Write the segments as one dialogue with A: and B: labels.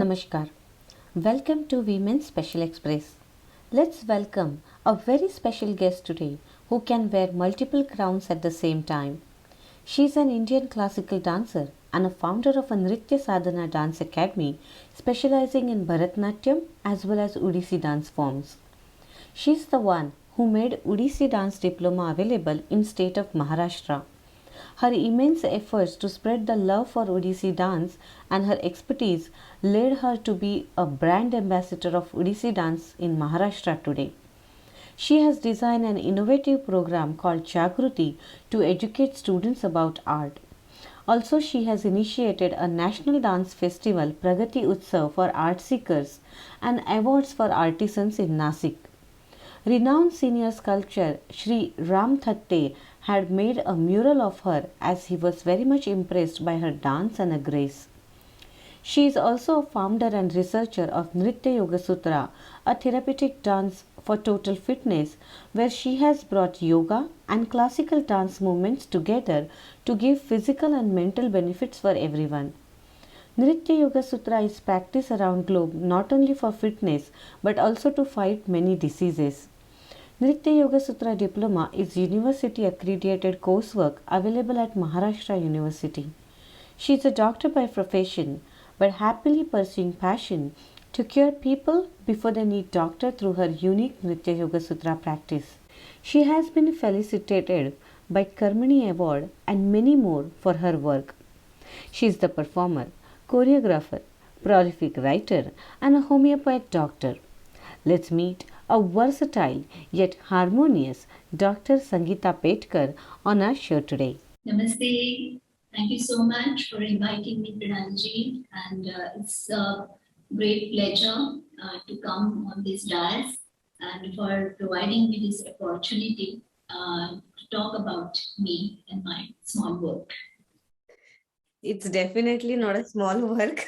A: Namaskar. Welcome to Women's Special Express. Let's welcome a very special guest today who can wear multiple crowns at the same time. She is an Indian classical dancer and a founder of a Nritya Sadhana Dance Academy specializing in Bharatanatyam as well as Odissi dance forms. She is the one who made Odissi dance diploma available in state of Maharashtra. Her immense efforts to spread the love for Odissi dance and her expertise led her to be a brand ambassador of Odissi dance in Maharashtra today. She has designed an innovative program called Jagruti to educate students about art. Also, she has initiated a national dance festival, Pragati Utsav, for art seekers and awards for artisans in Nasik. Renowned senior sculptor Sri Ram Thatte had made a mural of her as he was very much impressed by her dance and her grace. She is also a founder and researcher of Nritya Yoga Sutra, a therapeutic dance for total fitness, where she has brought yoga and classical dance movements together to give physical and mental benefits for everyone. Nritya Yoga Sutra is practiced around globe not only for fitness but also to fight many diseases. Nritya Yoga Sutra Diploma is university accredited coursework available at Maharashtra University. She is a doctor by profession but happily pursuing passion to cure people before they need doctor through her unique Nritya Yoga Sutra practice. She has been felicitated by Karmani Award and many more for her work. She is the performer, choreographer, prolific writer, and a homeopath doctor. Let's meet a versatile yet harmonious Dr. Sangeeta Petkar on our show today.
B: Namaste. Thank you so much for inviting me, Pranalji. And it's a great pleasure to come on this dais and for providing me this opportunity to talk about me and my small work.
A: It's definitely not a small work.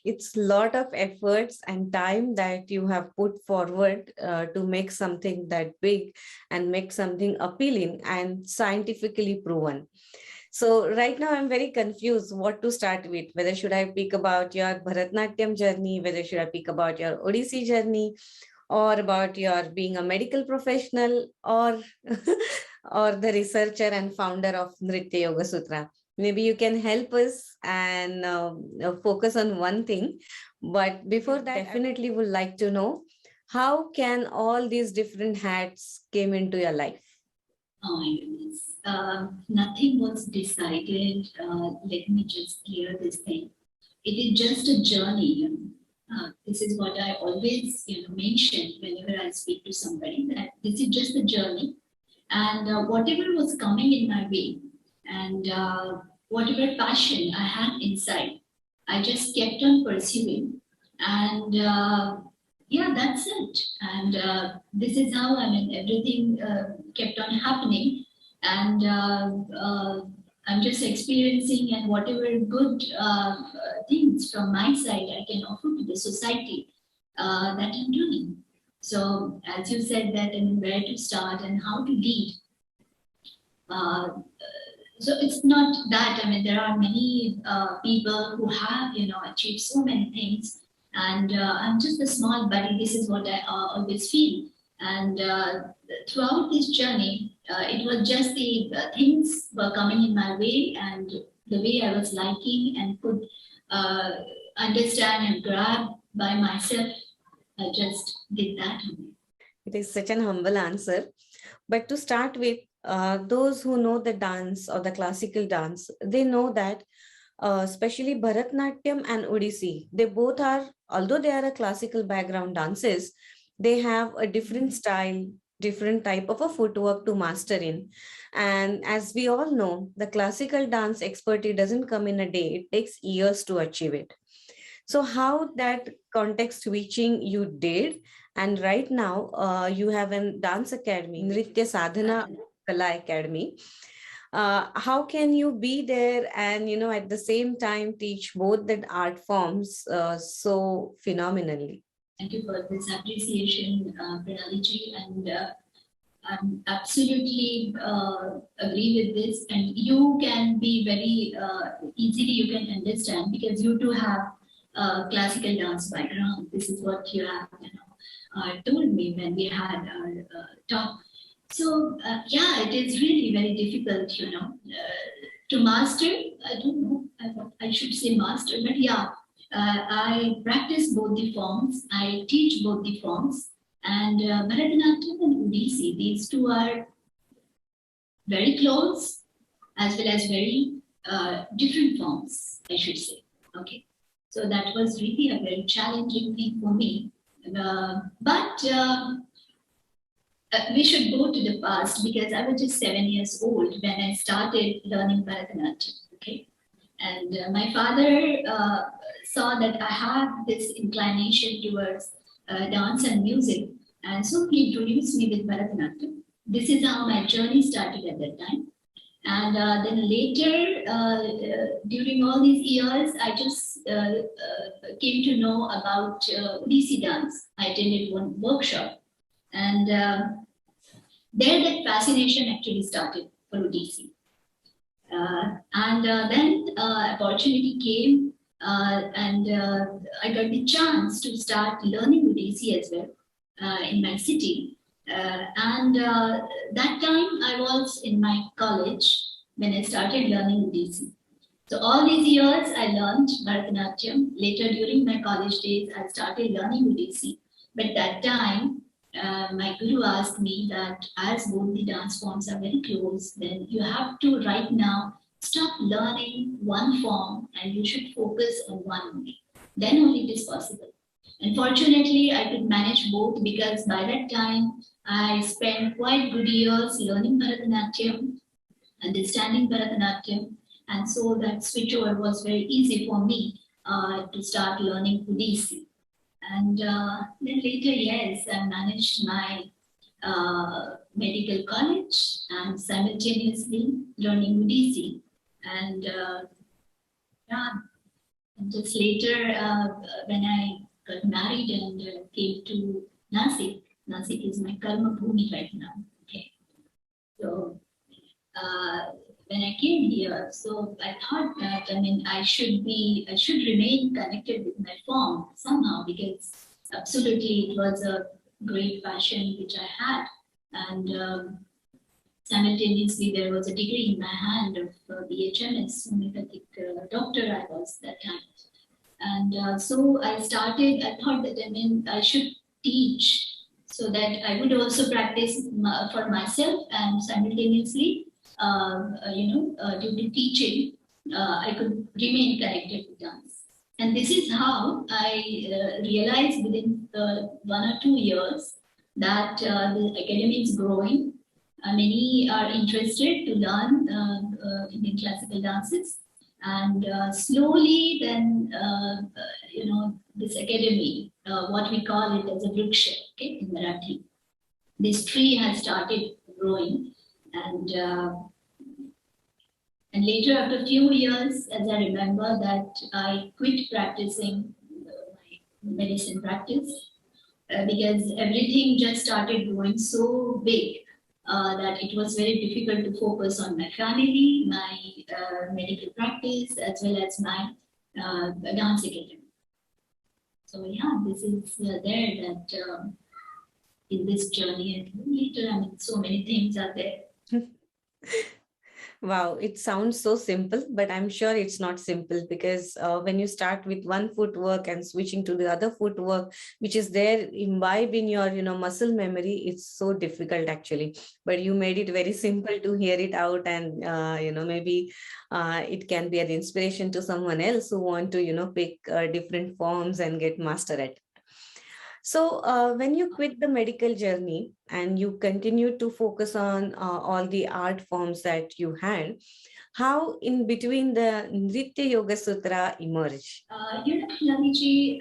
A: It's a lot of efforts and time that you have put forward to make something that big and make something appealing and scientifically proven. So right now I'm very confused what to start with. Whether should I speak about your Bharatanatyam journey, whether should I speak about your Odissi journey, or about your being a medical professional, or or the researcher and founder of Nritya Yoga Sutra. Maybe you can help us and focus on one thing. But before that, definitely would like to know how can all these different hats came into your life?
B: Oh my goodness. Nothing was decided. Let me just clear this thing. It is just a journey. This is what I always mention whenever I speak to somebody, that this is just a journey. And whatever was coming in my way, and whatever passion I had inside, I just kept on pursuing. And yeah, that's it. And this is how, everything kept on happening. And I'm just experiencing, and whatever good things from my side I can offer to the society, that I'm doing. So, as you said, that and where to start and how to lead. So it's not that. There are many people who have, achieved so many things, and I'm just a small buddy. This is what I always feel. And throughout this journey, it was just the things were coming in my way, and the way I was liking and could understand and grab by myself, I just did that.
A: It is such an humble answer. But to start with, those who know the dance or the classical dance, they know that especially Bharatanatyam and Odissi, they both are, although they are a classical background dances, they have a different style, different type of a footwork to master in. And as we all know, the classical dance expertise doesn't come in a day, it takes years to achieve it. So how that context switching you did, and right now you have a dance academy, Nritya Sadhana Kala Academy. How can you be there and at the same time teach both the art forms so phenomenally?
B: Thank you for this appreciation, Pranaliji, and I'm absolutely agree with this. And you can be very easily you can understand because you too have classical dance background. This is what you have, told me when we had our talk. So yeah, it is really very difficult, to master. I don't know. I should say master, but yeah, I practice both the forms. I teach both the forms, and Bharatanatyam and Odissi. These two are very close, as well as very different forms, I should say. Okay, so that was really a very challenging thing for me. But we should go to the past because I was just 7 years old when I started learning Bharatanatyam. Okay, and my father saw that I have this inclination towards dance and music, and so he introduced me with Bharatanatyam. This is how my journey started at that time. And then later, during all these years, I just came to know about Odissi dance. I attended one workshop, and there that fascination actually started for Odissi. And then opportunity came, and I got the chance to start learning Odissi as well in my city. And that time I was in my college when I started learning Odissi. So all these years I learned Bharatanatyam. Later during my college days, I started learning Odissi. But that time, my guru asked me that as both the dance forms are very close, then you have to right now stop learning one form and you should focus on one only. Then only it is possible. Unfortunately, I could manage both because by that time I spent quite good years learning Bharatanatyam, understanding Bharatanatyam, and so that switchover was very easy for me to start learning Odissi. And then later, yes, I managed my medical college and simultaneously learning Odissi. And yeah, and just later, when I got married and came to Nasik, Nasik is my karma bhumi right now. Okay, so when I came here, so I thought that I should remain connected with my form somehow because absolutely it was a great passion which I had, and simultaneously there was a degree in my hand of BHMS, homeopathic doctor I was that time, and so I started. I thought that I should teach so that I would also practice for myself and simultaneously due to teaching, I could remain connected to dance. And this is how I realized within 1 or 2 years that the academy is growing. Many are interested to learn Indian classical dances. And slowly then, this academy, what we call it as a vriksha, okay, in Marathi, this tree has started growing. And later, after a few years, as I remember, that I quit practicing my medicine practice because everything just started growing so big that it was very difficult to focus on my family, my medical practice, as well as my dance academy. So yeah, this is there that in this journey, and later, so many things are there.
A: Wow, it sounds so simple, but I'm sure it's not simple because when you start with one footwork and switching to the other footwork, which is there imbibe in your, muscle memory, it's so difficult actually. But you made it very simple to hear it out, and maybe it can be an inspiration to someone else who want to, pick different forms and get master at. So, when you quit the medical journey and you continue to focus on all the art forms that you had, how in between the Nritya Yoga Sutra emerged?
B: Naviji,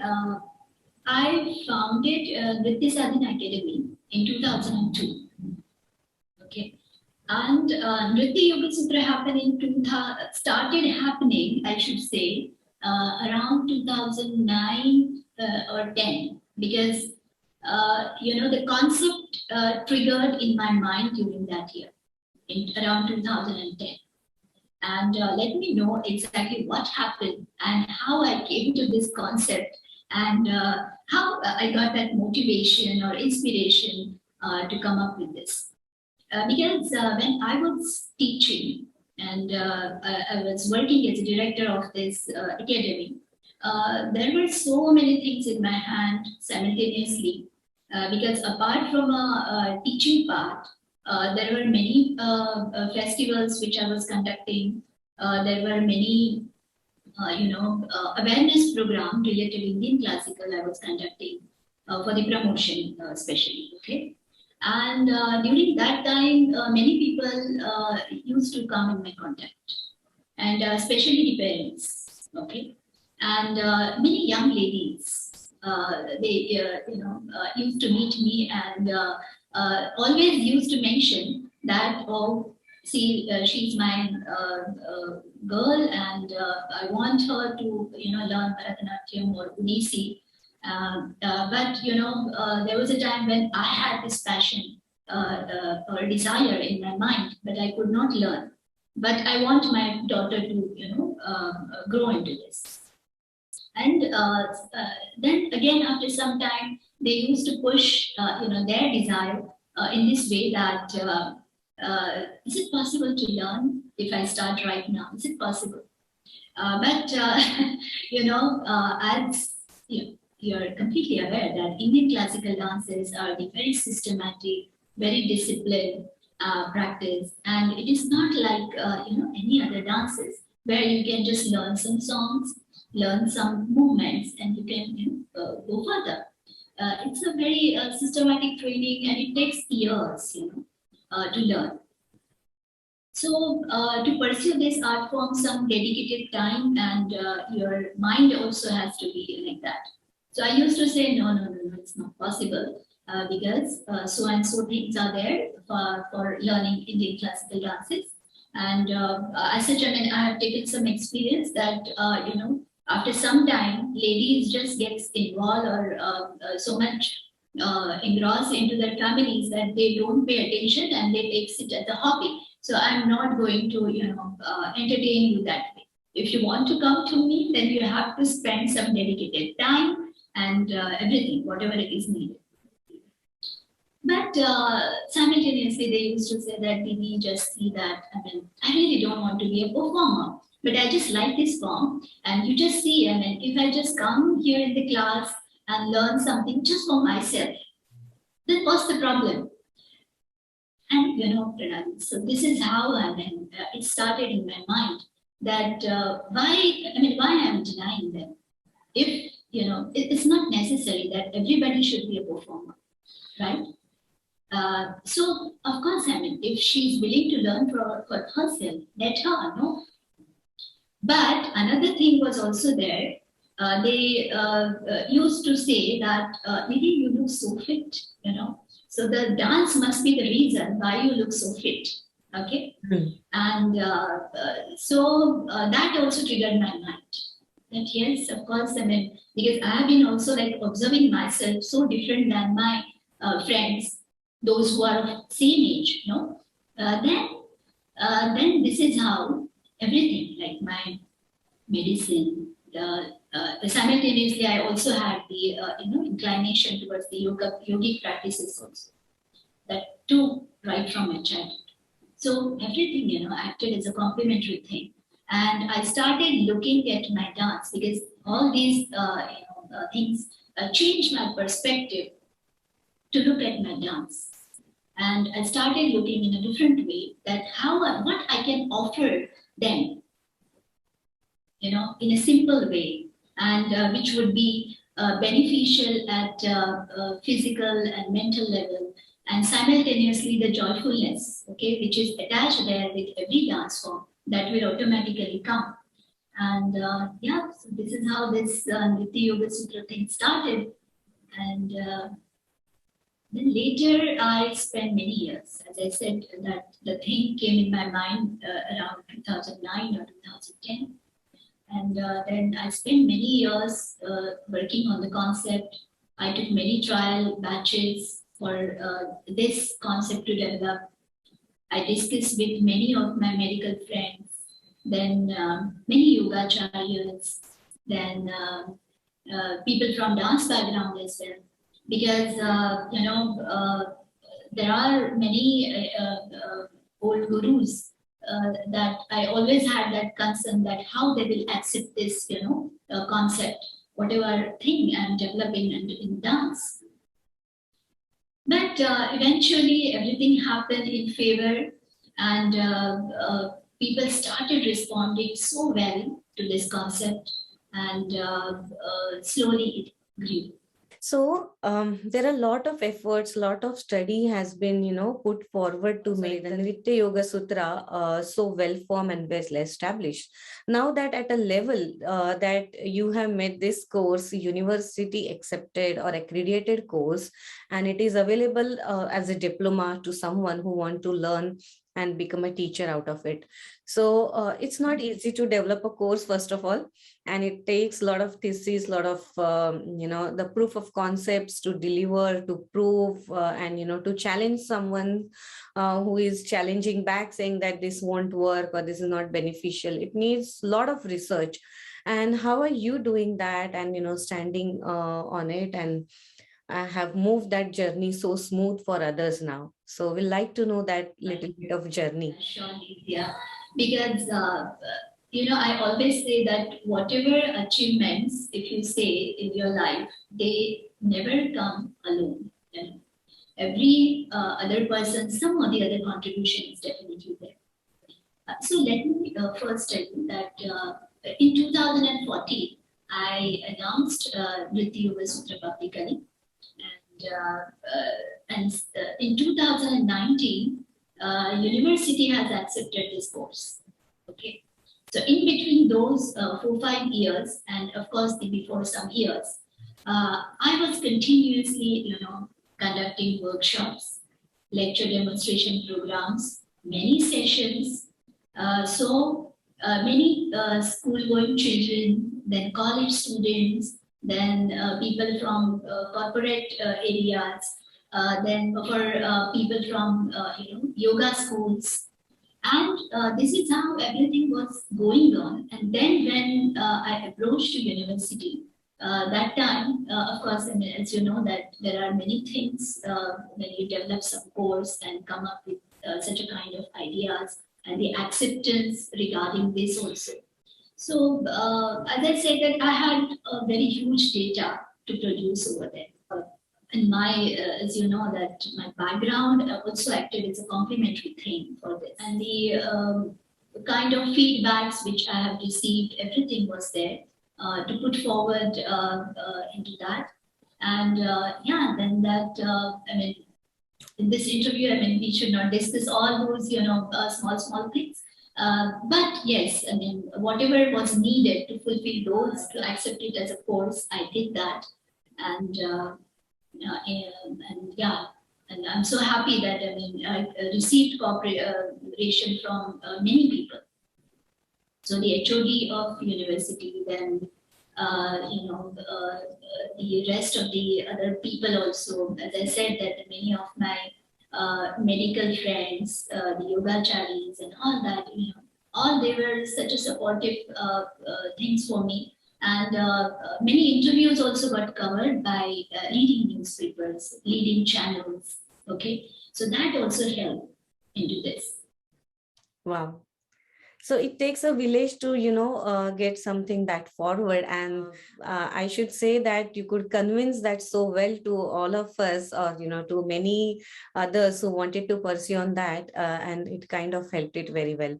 B: I founded Nritya Sadhana Academy in 2002. Okay. And Nritya Yoga Sutra started happening, I should say, around 2009 or 10, because the concept triggered in my mind during that year, around 2010. and let me know exactly what happened and how I came to this concept and how I got that motivation or inspiration to come up with this. Because when I was teaching and I was working as a director of this academy, there were so many things in my hand simultaneously. Because apart from a teaching part, there were many festivals which I was conducting. There were many, awareness program related to Indian classical I was conducting for the promotion, especially. Okay. And during that time, many people used to come in my contact, and especially the parents. Okay, and many young ladies, they used to meet me and always used to mention that, oh, see, she's my girl, and I want her to learn Bharatanatyam or Odissi. But there was a time when I had this passion or desire in my mind, but I could not learn. But I want my daughter to, grow into this. And then again, after some time, they used to push, their desire in this way that is it possible to learn if I start right now? Is it possible? But as you're completely aware that Indian classical dances are the very systematic, very disciplined practice, and it is not like any other dances where you can just learn some songs, learn some movements, and you can go further. It's a very systematic training, and it takes years, to learn. So to pursue this art form, some dedicated time and your mind also has to be like that. So I used to say, no, it's not possible because so and so things are there for learning Indian classical dances. And as such, I mean, I have taken some experience that, after some time, ladies just gets involved or so much engrossed into their families that they don't pay attention and they take it as a hobby. So I'm not going to, entertain you that way. If you want to come to me, then you have to spend some dedicated time and everything, whatever it is needed. But simultaneously, they used to say that, Didi, just see that, I mean, I really don't want to be a performer, but I just like this form. And you just see, I mean, if I just come here in the class and learn something just for myself, then what's the problem? And Pranali, so this is how it started in my mind that why I'm denying them? If it's not necessary that everybody should be a performer, right? So of course, I mean, if she's willing to learn for herself, let her, no. But another thing was also there. They used to say that, Didi, you look so fit, So the dance must be the reason why you look so fit. Okay. And so that also triggered my mind. That yes, of course, I mean, because I have been also like observing myself so different than my friends, those who are of same age, then this is how everything, like my medicine, simultaneously, I also had the inclination towards the yogic practices also. That too, right from my childhood. So everything, acted as a complementary thing. And I started looking at my dance because all these things changed my perspective to look at my dance. And I started looking in a different way that what I can offer them, in a simple way, and which would be beneficial at physical and mental level, and simultaneously the joyfulness, okay, which is attached there with every dance form, that will automatically come. And so this is how this Nritya Yoga Sutra thing started. And then later I spent many years, as I said, that the thing came in my mind around 2009 or 2010. And then I spent many years working on the concept. I took many trial batches for this concept to develop. I discussed with many of my medical friends. then many yogacharyas, then people from dance background as well. Because, there are many old gurus that I always had that concern that how they will accept this, concept, whatever thing I'm developing in dance. But eventually, everything happened in favor, and people started responding so well to this concept, and slowly it grew.
A: So there are a lot of efforts, lot of study has been, put forward to make the Nritya Yoga Sutra so well formed and well established. Now that at a level that you have made this course, university accepted or accredited course, and it is available as a diploma to someone who want to learn and become a teacher out of it. So it's not easy to develop a course, first of all, and it takes a lot of thesis, a lot of the proof of concepts to deliver, to prove, and to challenge someone who is challenging back, saying that this won't work or this is not beneficial. It needs a lot of research. And how are you doing that, and standing on it, and have moved that journey so smooth for others now? So we'd like to know that little bit of journey.
B: Surely, yeah. Because, I always say that whatever achievements, if you say in your life, they never come alone. You know? Every other person, some or the other contribution is definitely there. So let me first tell you that in 2014, I announced Nritya Yoga Sutra publicly, and in 2019, university has accepted this course. Okay, so in between those 4 5 years, and of course before some years, I was continuously, conducting workshops, lecture demonstration programs, many sessions. Many school-going children, then college students, then people from corporate areas, then for people from yoga schools, and this is how everything was going on. And then when I approached to university, that time, of course, I mean, as you know, that there are many things when you develop some course and come up with such a kind of ideas and the acceptance regarding this also. So, as I said, that I had a very huge data to produce over there. And as you know, that my background also acted as a complementary thing for this. And the kind of feedbacks which I have received, everything was there to put forward into that. And then that, in this interview, we should not discuss all those, small things. But yes, whatever was needed to fulfill those, to accept it as a course, I did that. And and I'm so happy that I received cooperation from many people. So the HOD of university, then the rest of the other people also. As I said, that many of my medical friends, the yogacharis and all that, all they were such a supportive things for me. And many interviews also got covered by leading newspapers, leading channels. Okay, so that also helped into this.
A: Wow. So it takes a village to get something that forward. And I should say that you could convince that so well to all of us, or to many others who wanted to pursue on that, and it kind of helped it very well.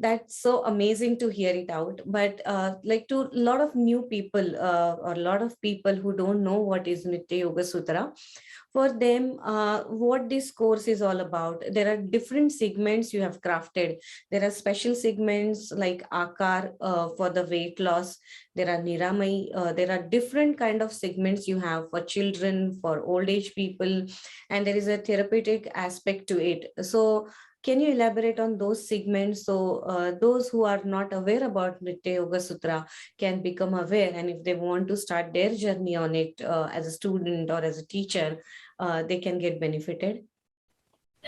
A: That's so amazing to hear it out. But like, to a lot of new people, or a lot of people who don't know what is Nritya Yoga Sutra, for them, what this course is all about. There are different segments you have crafted. There are special segments like Akar for the weight loss. There are Niramai. There are different kind of segments you have for children, for old age people, and there is a therapeutic aspect to it. So can you elaborate on those segments, so those who are not aware about Nritya Yoga Sutra can become aware, and if they want to start their journey on it as a student or as a teacher, they can get benefited?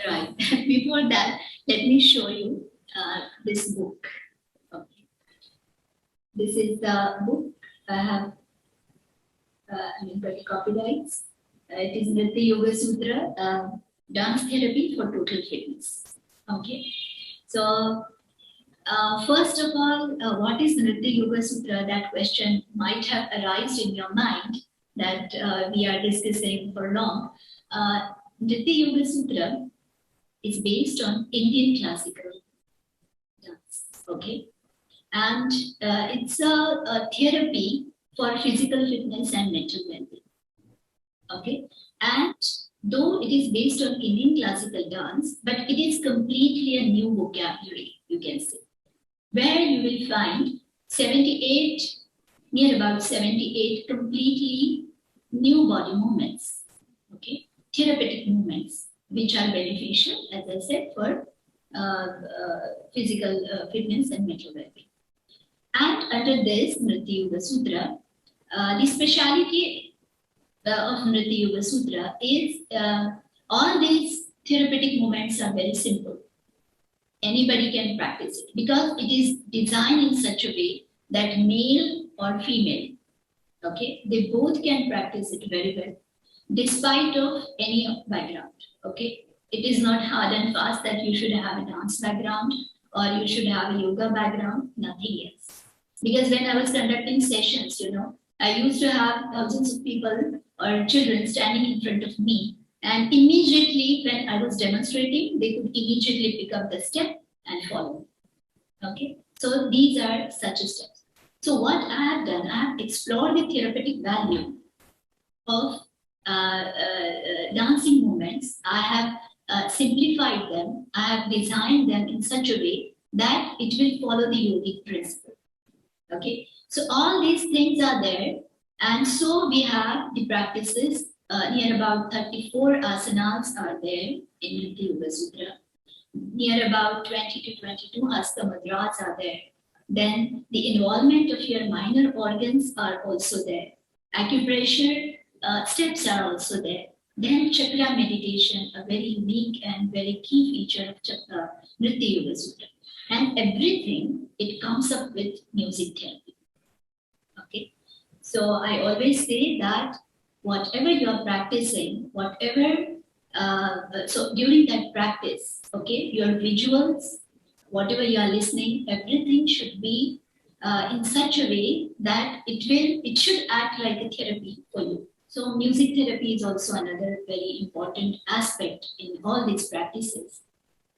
B: Right. Before that, let me show you this book. This is the book I have, got copyrights. It is Nritya Yoga Sutra, dance therapy for total fitness. Okay. So, first of all, what is Nritya Yoga Sutra? That question might have arisen in your mind that we are discussing for long. Nritya Yoga Sutra is based on Indian classical dance. Okay. And it's a therapy for physical fitness and mental well-being. Okay. And though it is based on Indian classical dance, but it is completely a new vocabulary, you can say, where you will find 78, near about 78 completely new body movements, okay, therapeutic movements, which are beneficial, as I said, for physical fitness and mental well-being. And under this Nritya Yoga Sutra, the speciality of Nritya Yoga Sutra is all these therapeutic movements are very simple. Anybody can practice it because it is designed in such a way that male or female, okay, they both can practice it very well, despite of any background, okay. It is not hard and fast that you should have a dance background or you should have a yoga background, nothing else. Because when I was conducting sessions, I used to have thousands of people or children standing in front of me. And immediately when I was demonstrating, they could immediately pick up the step and follow. Okay. So these are such steps. So what I have done, I have explored the therapeutic value of dancing movements. I have simplified them. I have designed them in such a way that it will follow the yogic principle. Okay, so all these things are there, and so we have the practices. Near about 34 asanas are there in Nritya Yoga Sutra. Near about 20 to 22 hasta mudras are there. Then the involvement of your minor organs are also there. Acupressure steps are also there. Then chakra meditation, a very unique and very key feature of Nritya Yoga Sutra. And everything, it comes up with music therapy. Okay. So I always say that whatever you're practicing, so during that practice, okay, your visuals, whatever you are listening, everything should be in such a way that it should act like a therapy for you. So music therapy is also another very important aspect in all these practices.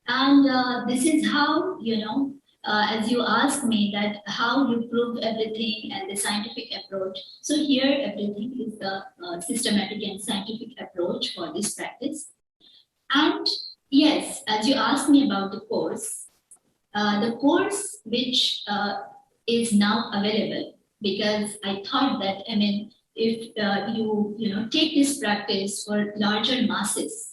B: And this is how, as you asked me that how you prove everything and the scientific approach. So here everything is the systematic and scientific approach for this practice. And yes, as you asked me about the course which is now available, because I thought that, if you take this practice for larger masses,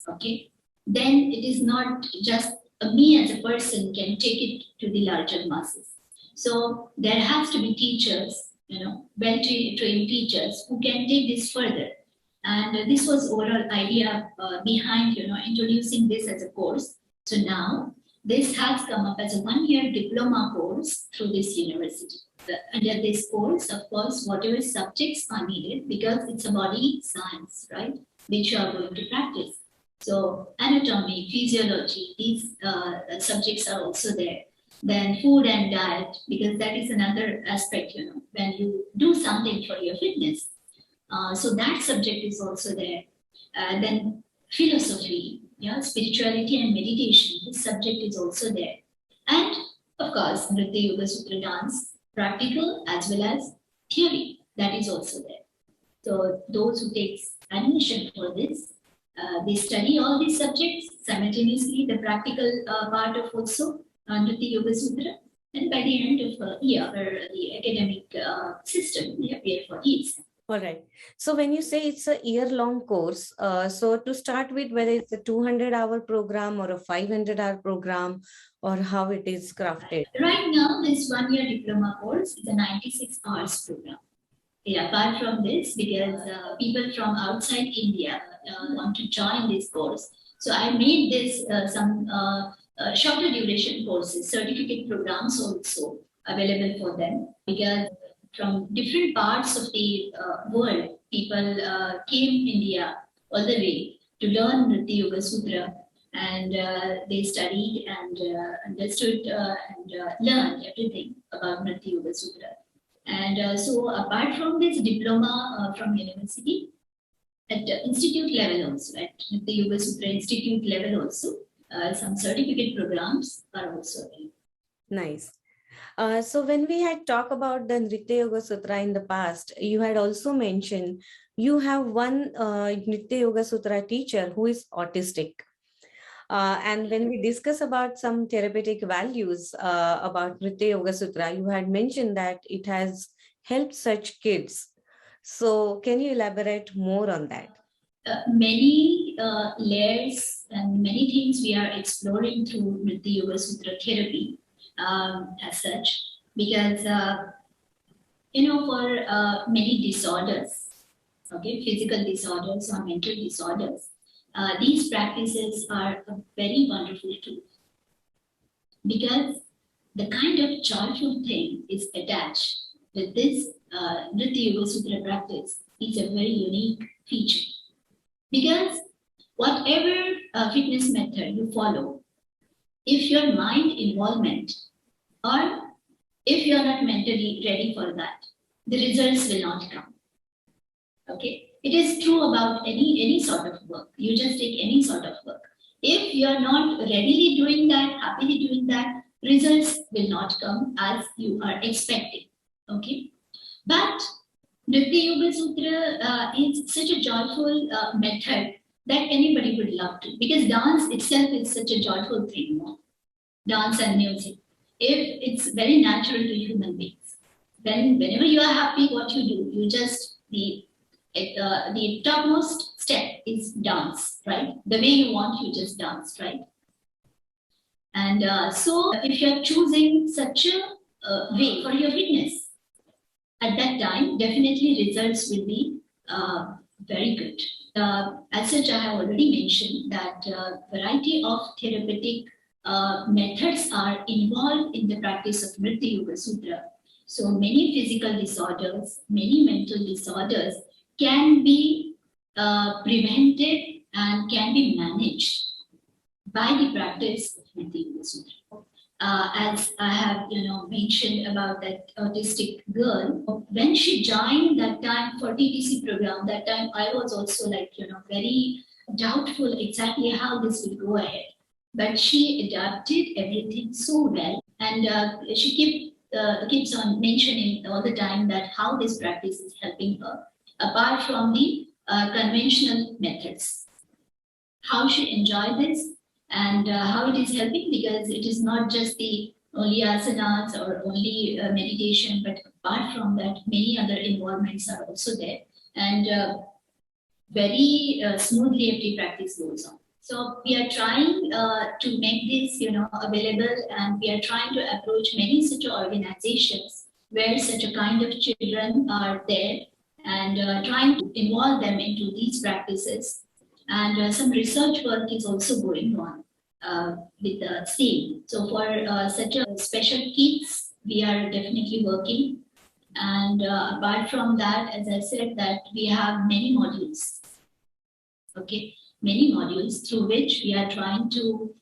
B: okay, then it is not just me as a person can take it to the larger masses. So there has to be teachers, well-trained teachers who can take this further. And this was overall idea behind, introducing this as a course. So now this has come up as a one-year diploma course through this university. Under this course, of course, whatever subjects are needed, because it's a body science, right, which you are going to practice. So anatomy, physiology, these subjects are also there. Then food and diet, because that is another aspect, when you do something for your fitness. So that subject is also there. Then philosophy, spirituality and meditation, this subject is also there. And of course, Nritya Yoga Sutra dance, practical as well as theory, that is also there. So those who take admission for this, they study all these subjects simultaneously, the practical part of also Nritya Yoga Sutra, and by the end of the academic system, they appear for each.
A: All right. So when you say it's a year-long course, so to start with, whether it's a 200-hour program or a 500-hour program, or how it is crafted?
B: Right now, this one-year diploma course is a 96 hours program. Yeah, apart from this, because people from outside India want to join this course. So I made this some shorter duration courses, certificate programs also, available for them, because from different parts of the world, people came India all the way to learn Nritya Yoga Sutra, and they studied and understood and learned everything about Nritya Yoga Sutra. And so apart from this diploma from university, at the institute level also, at the Yoga Sutra Institute level also, some certificate programs are also available.
A: Nice. So when we had talked about the Nritya Yoga Sutra in the past, you had also mentioned you have one Nritya Yoga Sutra teacher who is autistic. And when we discuss about some therapeutic values about Nritya Yoga Sutra, you had mentioned that it has helped such kids. So can you elaborate more on that?
B: Many layers and many things we are exploring through Nritya Yoga Sutra therapy as such, because for many disorders, okay, physical disorders or mental disorders, these practices are a very wonderful tool, because the kind of joyful thing is attached with this Nritya Yoga Sutra practice is a very unique feature. Because whatever fitness method you follow, if your mind involvement or if you are not mentally ready for that, the results will not come. Okay, it is true about any sort of work. You just take any sort of work. If you are not readily doing that, happily doing that, results will not come as you are expecting. Okay, but Nritya Yoga Sutra is such a joyful method that anybody would love to, because dance itself is such a joyful thing, no? Dance and music. If it's very natural to human beings, then whenever you are happy, what you do, you just the topmost step is dance, right? The way you want, you just dance, right? And so, if you are choosing such a way for your fitness, at that time, definitely results will be very good. As such, I have already mentioned that variety of therapeutic methods are involved in the practice of Nritya Yoga Sutra. So many physical disorders, many mental disorders can be prevented and can be managed by the practice of Nritya Yoga Sutra. As I have mentioned about that autistic girl, when she joined that time for TTC program, that time I was also very doubtful exactly how this will go ahead. But she adapted everything so well, and she keeps on mentioning all the time that how this practice is helping her, apart from the conventional methods. How she enjoyed this, and how it is helping, because it is not just the only asanas or only meditation, but apart from that, many other involvements are also there, and very smoothly every practice goes on. So we are trying to make this, available, and we are trying to approach many such organizations where such a kind of children are there, and trying to involve them into these practices. And some research work is also going on with the same. So for such a special kids, we are definitely working. And apart from that, as I said, that we have many modules. Okay, many modules through which we are trying to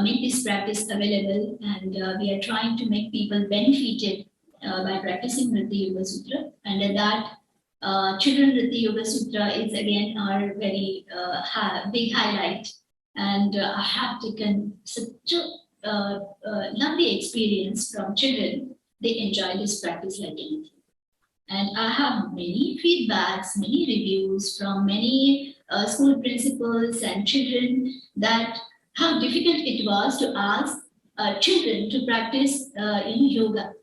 B: make this practice available, and we are trying to make people benefited by practicing Nritya Yoga Sutra. And that Children Nritya Yoga Sutra is again our very big highlight. And I have taken such a lovely experience from children. They enjoy this practice like anything. And I have many feedbacks, many reviews from many school principals and children, that how difficult it was to ask children to practice yoga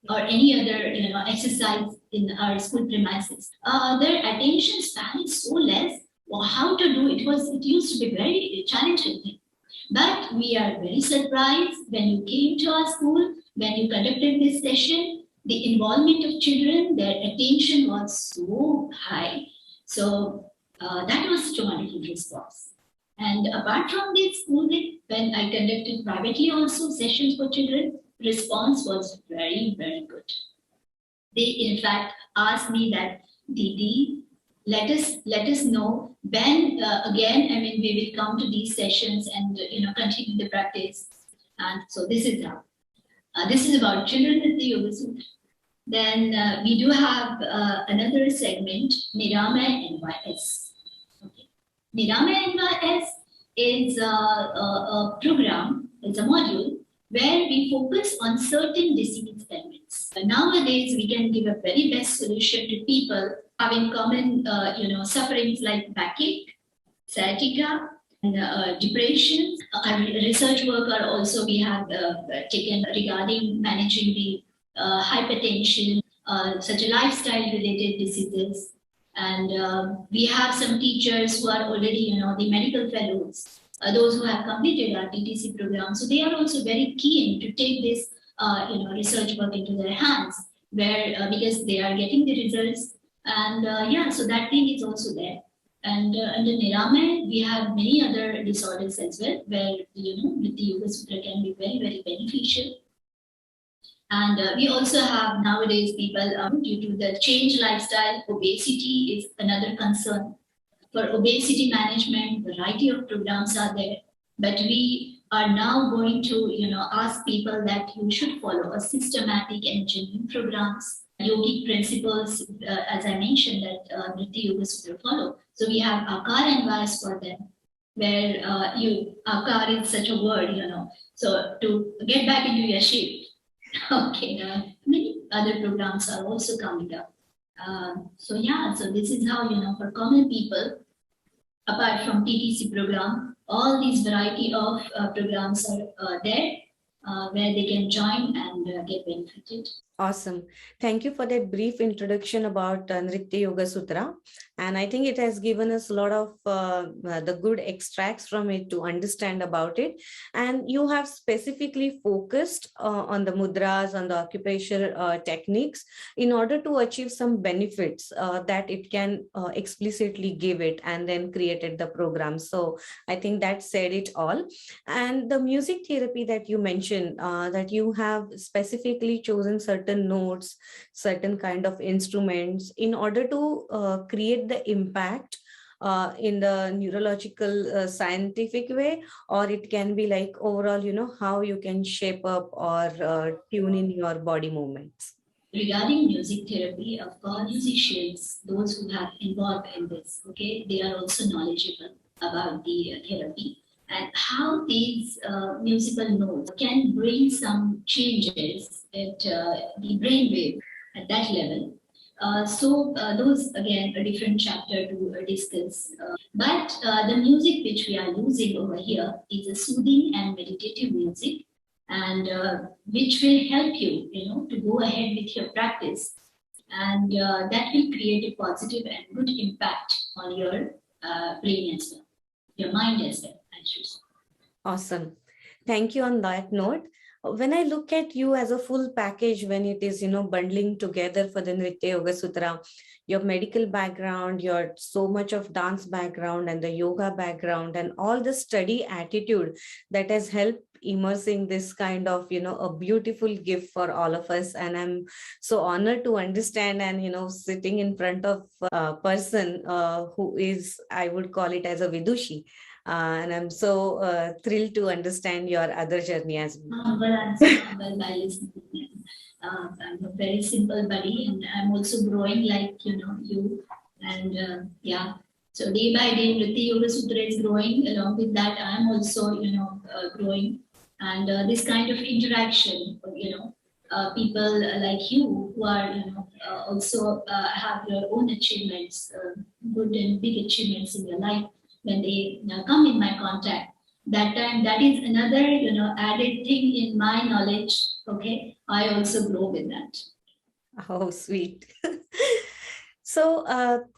B: or any other exercise in our school premises. Their attention span is so less. Well, how to do it used to be very challenging thing. But we are very surprised when you came to our school, when you conducted this session, the involvement of children, their attention was so high. So that was such a wonderful response. And apart from this school, when I conducted privately also sessions for children, response was very, very good. They in fact asked me that, Didi, let us know when again. I mean, we will come to these sessions and continue the practice. And so this is how. This is about children with the Yoga Sutra. Then we do have another segment, Nirama NYS. Okay. Nirama NYS is a program, it's a module where we focus on certain disease elements. Nowadays, we can give a very best solution to people having common, sufferings like backache, sciatica, and depression. Our research work are also we have taken regarding managing the hypertension, such a lifestyle-related diseases. And we have some teachers who are already, the medical fellows, those who have completed our TTC program. So they are also very keen to take this, research work into their hands, where because they are getting the results. And so that thing is also there. And under Nirama, we have many other disorders as well, where with the Yoga Sutra can be very, very beneficial. And we also have nowadays people due to the change lifestyle, obesity is another concern. For obesity management, variety of programs are there, but we are now going to ask people that you should follow a systematic and genuine programs. Yogic principles, as I mentioned, that Nritti Yoga Sutra follow. So we have Akar and Vas for them, where Akar is such a word, So to get back into your shape, okay, many other programs are also coming up. So this is how, for common people, apart from TTC program, all these variety of programs are there where they can join and get benefited.
A: Awesome. Thank you for that brief introduction about Nritti Yoga Sutra. And I think it has given us a lot of the good extracts from it to understand about it. And you have specifically focused on the mudras, on the occupational techniques in order to achieve some benefits that it can explicitly give it, and then created the program. So I think that said it all. And the music therapy that you mentioned, that you have specifically chosen certain notes, certain kind of instruments in order to create the impact in the neurological scientific way, or it can be like overall, how you can shape up or tune in your body movements.
B: Regarding music therapy, of course, musicians, those who have involved in this, okay, they are also knowledgeable about the therapy and how these musical notes can bring some changes at the brainwave at that level. Those again a different chapter to discuss. But the music which we are using over here is a soothing and meditative music, and which will help you, to go ahead with your practice, and that will create a positive and good impact on your brain as well, your mind as well.
A: Awesome. Thank you on that note. When I look at you as a full package, when it is, bundling together for the Nritti Yoga Sutra, your medical background, your so much of dance background and the yoga background and all the study attitude that has helped immersing this kind of, a beautiful gift for all of us. And I'm so honored to understand and, sitting in front of a person who is, I would call it as a Vidushi. And I'm so thrilled to understand your other journey as well.
B: I'm so humbled by listening. I'm a very simple buddy, and I'm also growing like you. And so day by day, Nritti Yoga Sutra is growing. Along with that, I'm also growing. And this kind of interaction, people like you who are also have your own achievements, good and big achievements in your life. When they come in my contact, that time, that is another added thing in my knowledge. Okay, I also grow with that.
A: Oh, sweet. So,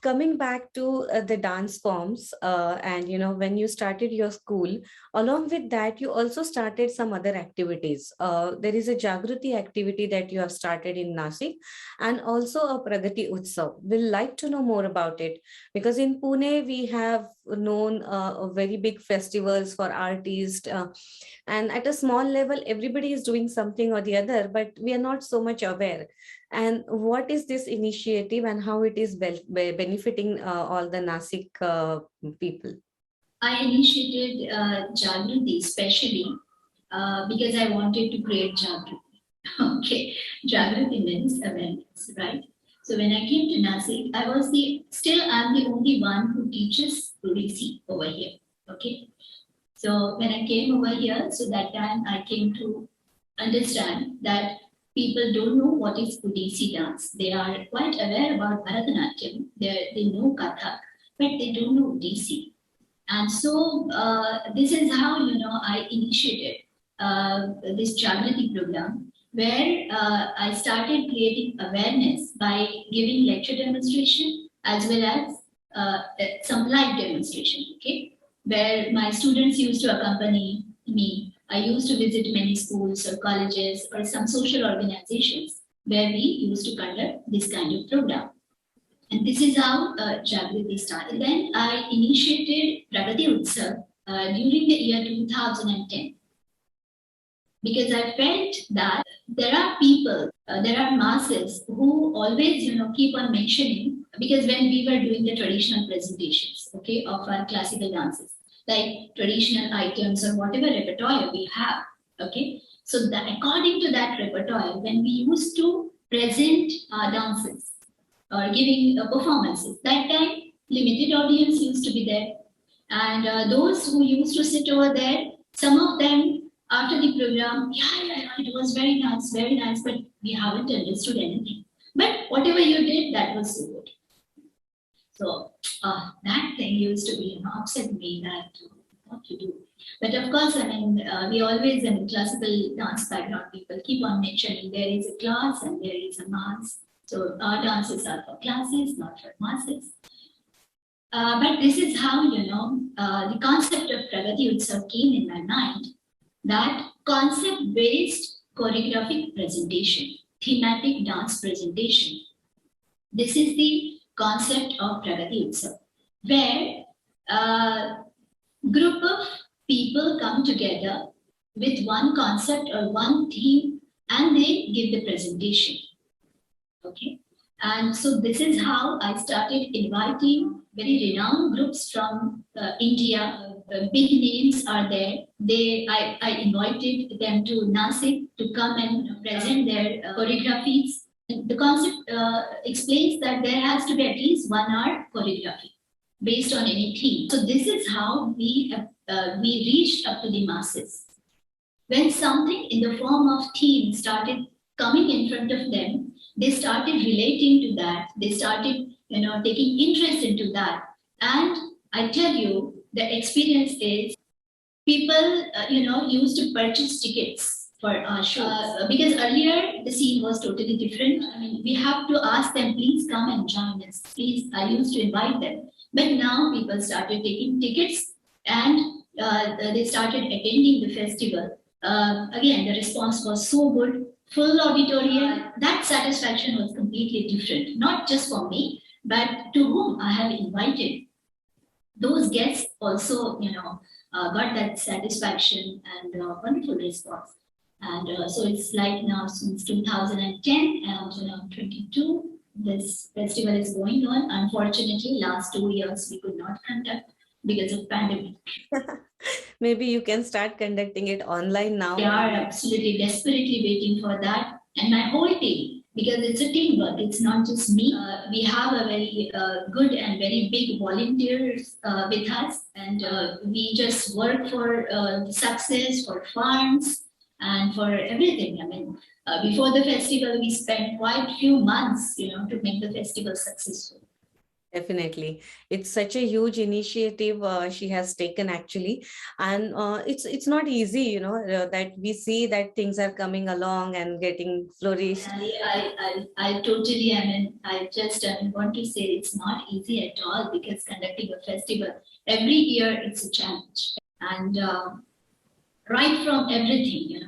A: coming back to the dance forms, and when you started your school, along with that, you also started some other activities. There is a Jagruti activity that you have started in Nasik, and also a Pragati Utsav. We'll like to know more about it, because in Pune we have known very big festivals for artists, and at a small level, everybody is doing something or the other, but we are not so much aware. And what is this initiative and how it is benefiting all the Nasik people?
B: I initiated Jagruti especially because I wanted to create Jagruti. Okay, Jagruti means awareness, right? So when I came to Nasik, I'm the only one who teaches Odissi over here. Okay, so when I came over here, so that time I came to understand that people don't know what is Odissi dance. They are quite aware about Bharatanatyam. They know Kathak, but they don't know Odissi. And so this is how I initiated this Jagrati program, where I started creating awareness by giving lecture demonstration as well as some live demonstration. Okay, where my students used to accompany me. I used to visit many schools or colleges or some social organizations where we used to conduct this kind of program. And this is how Jagriti started. Then I initiated Pragati Utsav during the year 2010 because I felt that there are people, there are masses who always, keep on mentioning, because when we were doing the traditional presentations, okay, of our classical dances, like traditional items or whatever repertoire we have, okay, so that according to that repertoire, when we used to present our dances, or giving performances. That time, limited audience used to be there. And those who used to sit over there, some of them after the program, yeah, it was very nice, but we haven't understood anything. But whatever you did, that was so good. So that thing used to be upset me that what to do. But of course, I mean, we always in classical dance background people keep on mentioning there is a class and there is a mass. So our dances are for classes, not for masses. But this is how, the concept of Pragati Utsav came in my mind, that concept-based choreographic presentation, thematic dance presentation. This is the concept of Pragati Utsav, where a group of people come together with one concept or one theme and they give the presentation. Okay. And so this is how I started inviting very renowned groups from India. Big names are there. I invited them to Nasik to come and present their choreographies. The concept explains that there has to be at least 1 hour choreography based on any theme. So this is how we reached up to the masses. When something in the form of theme started coming in front of them, they started relating to that. They started, taking interest into that. And I tell you, the experience is people, used to purchase tickets for our shows. Because earlier the scene was totally different. I mean, we have to ask them, please come and join us. Please, I used to invite them. But now people started taking tickets and they started attending the festival. Again, the response was so good, full auditorium. That satisfaction was completely different, not just for me, but to whom I have invited. Those guests also, got that satisfaction and wonderful response. And so it's like now since 2010 and 22, this festival is going on. Unfortunately, last 2 years we could not conduct because of pandemic.
A: Maybe you can start conducting it online now.
B: We are absolutely desperately waiting for that. And my whole team, because it's a teamwork, it's not just me. We have a very good and very big volunteers with us. And we just work for success, for funds, and for everything. I mean, before the festival, we spent quite few months, to make the festival successful.
A: Definitely. It's such a huge initiative she has taken actually. And it's not easy, that we see that things are coming along and getting flourished.
B: I totally, I want to say it's not easy at all because conducting a festival every year it's a challenge. And right from everything,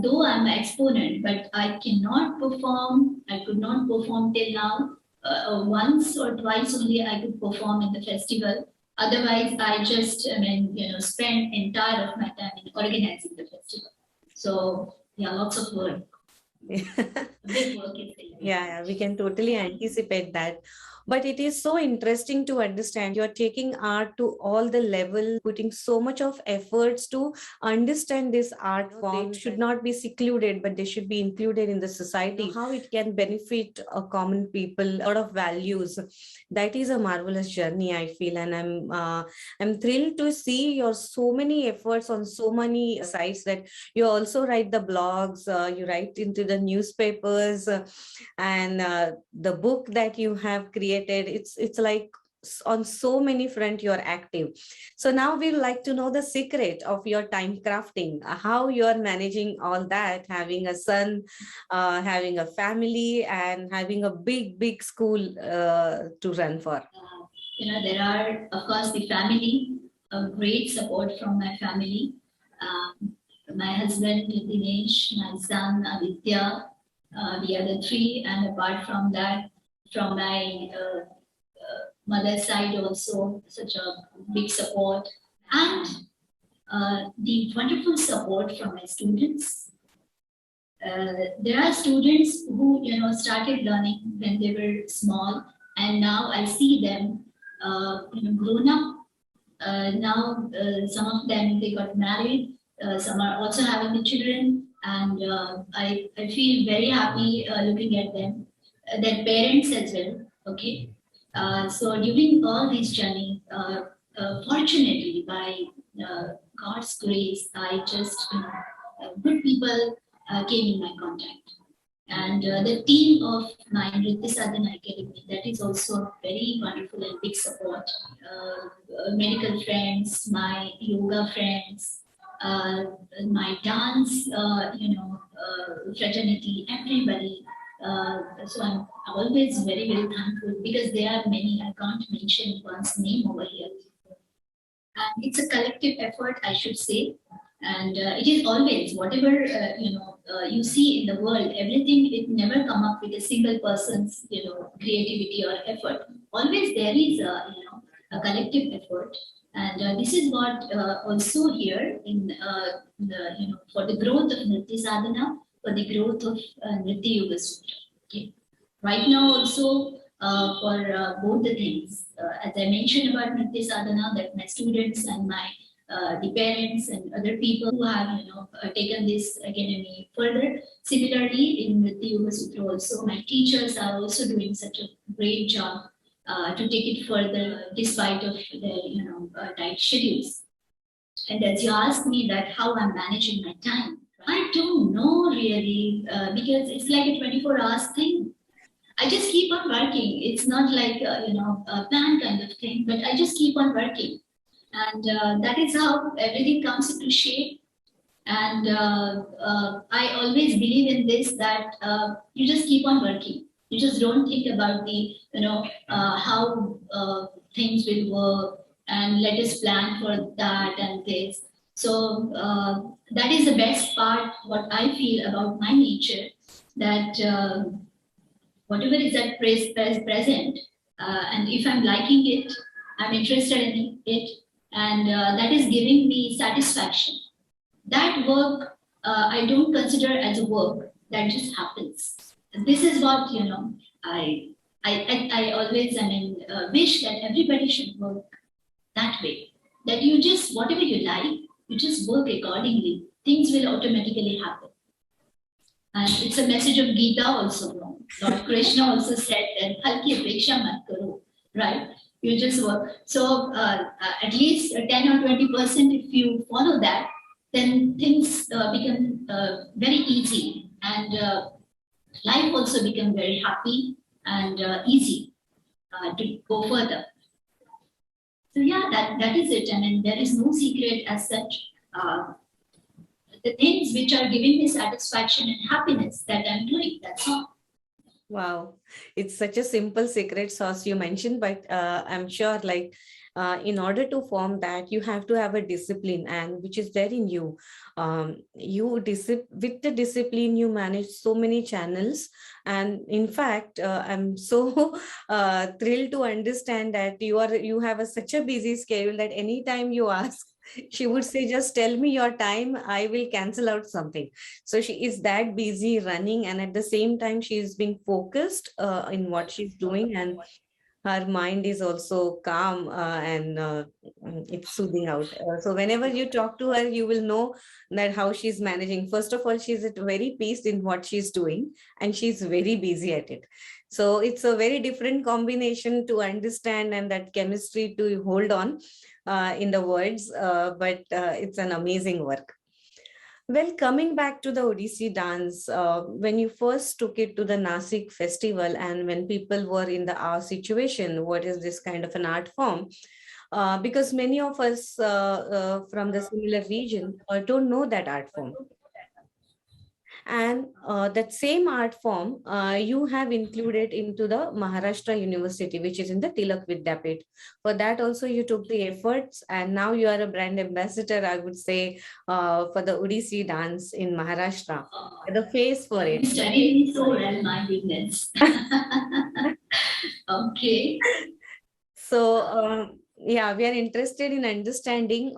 B: though I'm an exponent, but I cannot perform, I could not perform till now. Once or twice only I could perform in the festival. Otherwise, I just, spend entire of my time in organizing the festival. So, yeah, lots of work. Big work is there.
A: Yeah, we can totally anticipate that. But it is so interesting to understand you're taking art to all the level, putting so much of efforts to understand this art form. They should not be secluded, but they should be included in the society. How it can benefit a common people, a lot of values. That is a marvelous journey, I feel, and I'm thrilled to see your so many efforts on so many sites that you also write the blogs, you write into the newspapers, and the book that you have created. It's like on so many front you're active. So now we'd like to know the secret of your time crafting, how you're managing all that, having a son, having a family, and having a big school to run for.
B: There are, of course, the family, a great support from my family. My husband, Dinesh, my son, Aditya, we are the three. And apart from that, from my mother's side also, such a big support. And the wonderful support from my students. There are students who, started learning when they were small, and now I see them, grown up. Now, some of them, they got married. Some are also having the children, and I feel very happy looking at them, their parents as well. Okay, so during all this journey, fortunately, by God's grace, I just good people came in my contact. And the team of my Nritya Sadhana Academy, that is also very wonderful and big support. Medical friends, my yoga friends, my dance, fraternity, everybody. So I'm always very thankful because there are many, I can't mention one's name over here. And it's a collective effort, I should say. And it is always whatever you see in the world, everything, it never come up with a single person's creativity or effort. Always there is a collective effort, and this is what also here in for the growth of Nritya Sadhana, for the growth of Nritya Yoga Sutra. Okay. Right now also for both the things, as I mentioned about Nritya Sadhana, that my students and my the parents and other people who have taken this academy further. Similarly, in the Yoga Sutra also, my teachers are also doing such a great job to take it further despite of their tight schedules. And as you asked me that how I'm managing my time, I don't know really because it's like a 24 hours thing. I just keep on working. It's not like a plan kind of thing, but I just keep on working. And that is how everything comes into shape. And I always believe in this that you just keep on working. You just don't think about the how things will work and let us plan for that and this. So that is the best part. What I feel about my nature, that whatever is at present, and if I'm liking it, I'm interested in it, and that is giving me satisfaction. That work I don't consider as a work, that just happens. This is what I always wish that everybody should work that way. That you just whatever you like, you just work accordingly. Things will automatically happen. And it's a message of Gita also. Lord Krishna also said that halki apeksha mat karo, right? You just work. So at least 10 or 20%, if you follow that, then things become very easy, and life also become very happy and easy. to go further. So yeah, that is it. I mean, there is no secret as such. The things which are giving me satisfaction and happiness that I'm doing, that's all.
A: Wow, it's such a simple secret sauce you mentioned, but I'm sure in order to form that, you have to have a discipline, and which is there in you. With the discipline, you manage so many channels. And in fact, I'm so thrilled to understand that you have such a busy schedule that anytime you ask, she would say, just tell me your time, I will cancel out something. So she is that busy running, and at the same time she is being focused in what she's doing, and her mind is also calm, and it's soothing out. So whenever you talk to her, you will know that how she's managing. First of all, she's at very peace in what she's doing, and she's very busy at it. So it's a very different combination to understand, and that chemistry to hold on in the words, but it's an amazing work. Well, coming back to the Odissi dance, when you first took it to the Nasik festival, and when people were in the situation, what is this kind of an art form? Because many of us from the similar region don't know that art form. And that same art form you have included into the Maharashtra University, which is in the Tilak Vidyapit. For that also you took the efforts, and now you are a brand ambassador, I would say, for the Odissi dance in Maharashtra. The face for it.
B: You studied me so well, my goodness. Okay.
A: So yeah, we are interested in understanding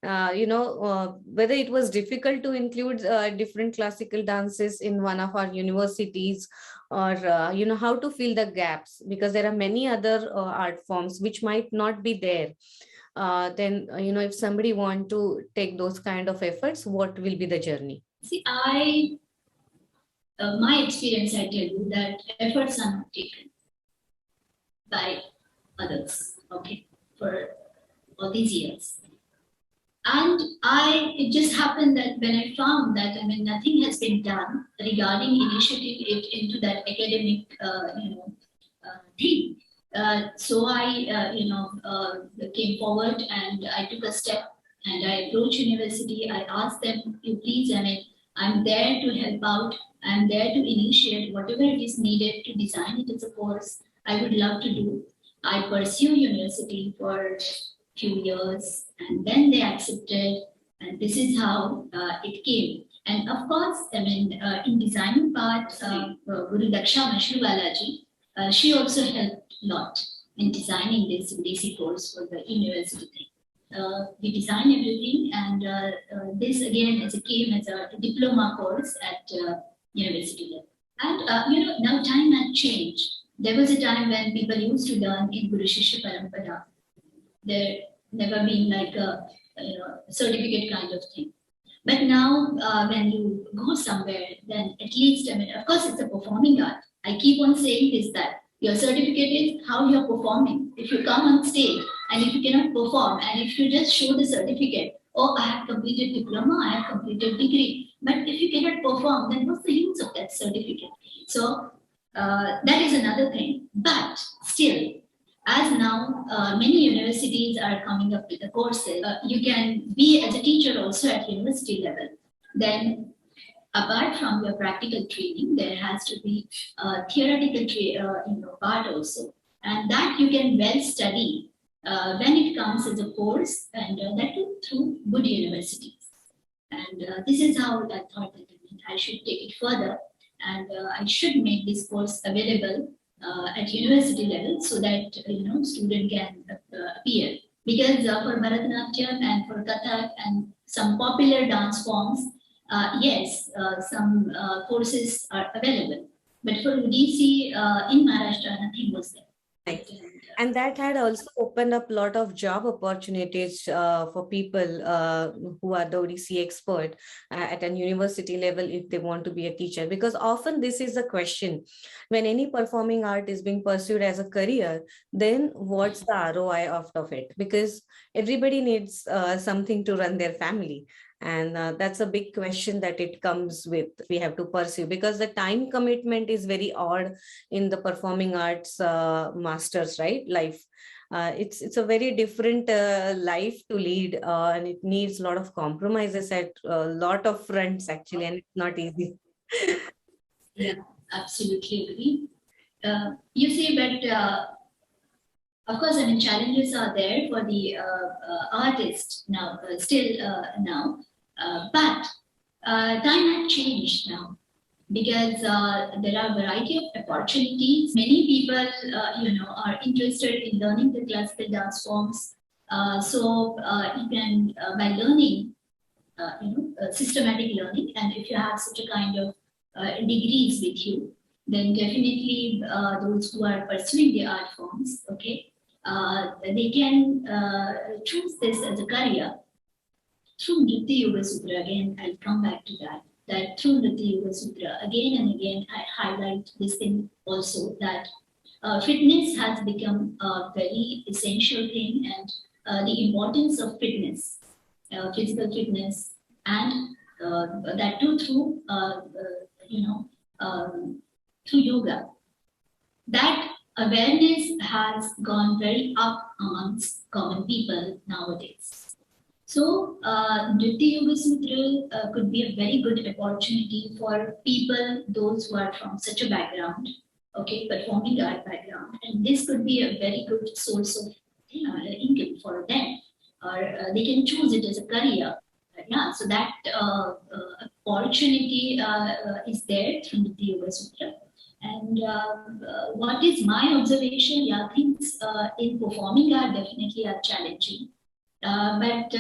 A: whether it was difficult to include different classical dances in one of our universities, or how to fill the gaps, because there are many other art forms which might not be there. Then if somebody want to take those kind of efforts, what will be the journey?
B: See, my experience, I tell you that efforts are not taken by others, okay, for all these years. And it just happened that when I found that, I mean, nothing has been done regarding initiating it into that academic, thing. So I, came forward and I took a step and I approached university. I asked them, you please, I mean, I'm there to help out. I'm there to initiate whatever it is needed to design it as a course. I would love to do. I pursue university for few years, and then they accepted, and this is how it came. And of course, I mean, in designing part, Guru Daksha Mashruwalaji, she also helped a lot in designing this basic course for the university thing. We designed everything, and this again came as a diploma course at university level. And now time has changed. There was a time when people used to learn in Guru Shishya Parampara. There never been like a certificate kind of thing. But now, when you go somewhere, then at least, I mean, of course, it's a performing art. I keep on saying this, that your certificate is how you're performing. If you come on stage and if you cannot perform, and if you just show the certificate, oh, I have completed diploma, I have completed degree. But if you cannot perform, then what's the use of that certificate? So that is another thing. But still, as now many universities are coming up with the courses, you can be as a teacher also at university level. Then apart from your practical training, there has to be theoretical part also. And that you can well study when it comes as a course, and that too through good universities. And this is how I thought that I should take it further, and I should make this course available at university level, so that student can appear. Because for Bharatanatyam and for Kathak and some popular dance forms, yes, some courses are available. But for Odissi in Maharashtra, nothing was there.
A: Right. And that had also opened up a lot of job opportunities for people who are the Odissi expert at a university level if they want to be a teacher. Because often this is a question, when any performing art is being pursued as a career, then what's the ROI of it? Because everybody needs something to run their family. And that's a big question that it comes with. We have to pursue because the time commitment is very odd in the performing arts masters, right? Life. It's a very different life to lead, and it needs a lot of compromises at a lot of fronts actually, and it's not easy.
B: Yeah, absolutely agree. You see, but of course, I mean, challenges are there for the artist now, still now, but time has changed now because there are a variety of opportunities. Many people, are interested in learning the classical dance forms. So you can, by learning, systematic learning, and if you have such a kind of degrees with you, then definitely those who are pursuing the art forms, okay, they can choose this as a career through Nritya Yoga Sutra. Again, I'll come back to that. That through Nritya Yoga Sutra, again and again, I highlight this thing also that fitness has become a very essential thing, and the importance of fitness, physical fitness, and that too through, you know, through yoga. That awareness has gone very up amongst common people nowadays. So, Nritya Yoga Sutra could be a very good opportunity for people, those who are from such a background, okay, performing art background, and this could be a very good source of income for them, or they can choose it as a career. Yeah, so that opportunity is there through Nritya Yoga Sutra. And what is my observation? Yeah, things in performing art definitely are challenging. But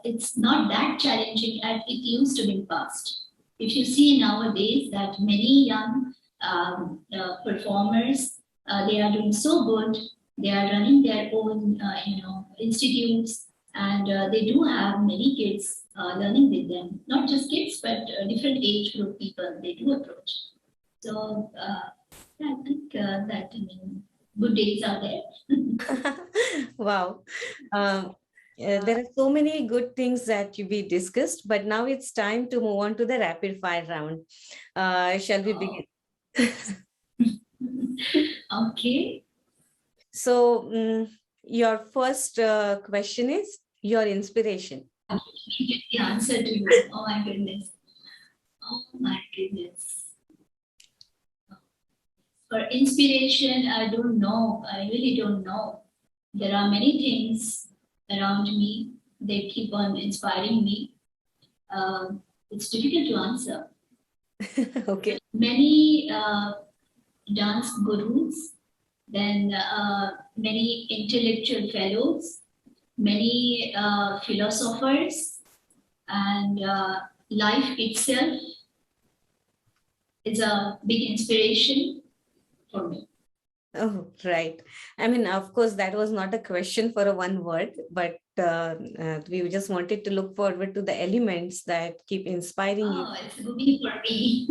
B: it's not that challenging as it used to be in the past. If you see nowadays that many young performers, they are doing so good. They are running their own, institutes, and they do have many kids learning with them. Not just kids, but different age group people they do approach. So I think that, I mean, good days are there.
A: Wow. There are so many good things that we discussed, but now it's time to move on to the rapid fire round. Shall we begin?
B: Okay.
A: So, your first question is your inspiration.
B: Get the answer to you. Oh my goodness. Oh my goodness. For inspiration, I don't know. I really don't know. There are many things around me. They keep on inspiring me. It's difficult to answer.
A: Okay.
B: Many dance gurus, then many intellectual fellows, many philosophers, and life itself is a big inspiration for me.
A: Oh, right. I mean, of course, that was not a question for a one word, but we just wanted to look forward to the elements that keep inspiring you.
B: Oh, it's a goodie for me.